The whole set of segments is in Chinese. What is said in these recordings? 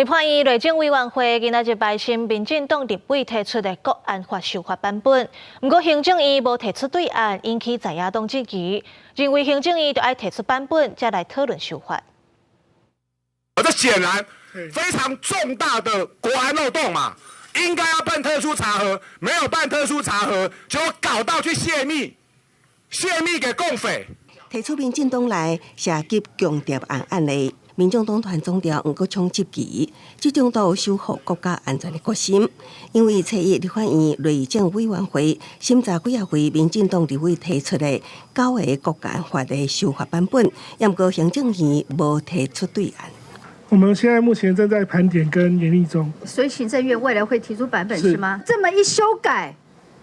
立法院内政委员会今仔日排审民进党立委提出的国安法修法版本，不过行政院无提出对案，引起在野党质疑，认为行政院就要提出版本，再来讨论修法。这显然非常重大的国安漏洞嘛，应该要办特殊查核，没有办特殊查核，就搞到去泄密给共匪。提出民进党内涉及强谍案例。民众党团总调黄国昌质疑，集中到守护国家安全的决心。因为初一立法院内政委员会审查几回民进党立委提出的9个国家法的修法版本，不过行政院无提出对案。我们现在目前正在盘点跟研议中，所以行政院未来会提出版本是吗？这么一修改，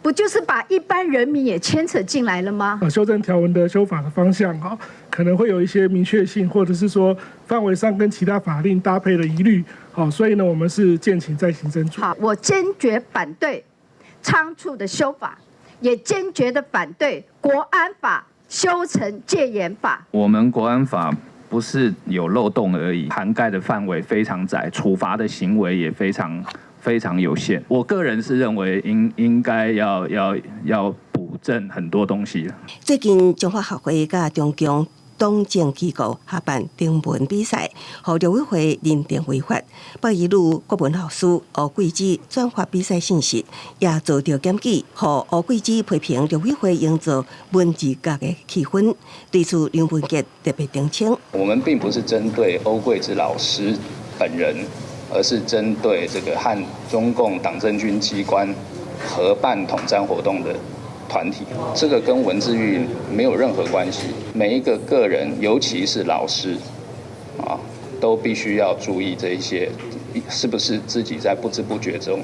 不就是把一般人民也牵扯进来了吗？修正条文的修法的方向可能会有一些明确性，或者是说范围上跟其他法令搭配的疑虑，所以呢，我们是建请在行政组。好，我坚决反对仓促的修法，也坚决的反对国安法修成戒严法。我们国安法不是有漏洞而已，涵盖的范围非常窄，处罚的行为也非常有限。我个人是认为应该要补正很多东西。最近中华学会甲中共党政机构合办征文比赛，互立委会认定违法。北一路国文老师吴桂枝转发比赛信息，也遭到检举，互吴桂枝批评立委会营造文字格的气氛。对此，梁文杰特别澄清：我们并不是针对欧桂枝老师本人，而是针对这个和中共党政军机关合办统战活动的团体，这个跟文字狱没有任何关系。每一个个人，尤其是老师，都必须要注意这一些，是不是自己在不知不觉中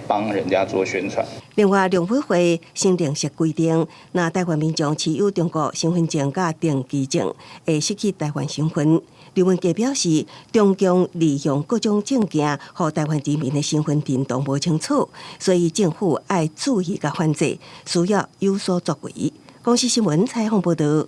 帮人家做宣传。另外，两委会新定式规定，那台湾民众持有中国身份证甲登记证，会失去台湾身份。刘文杰表示，中共利用各种证件，和台湾人民的身份认同无清楚，所以政府要注意甲反制，需要有所作为。公视新闻采访报道。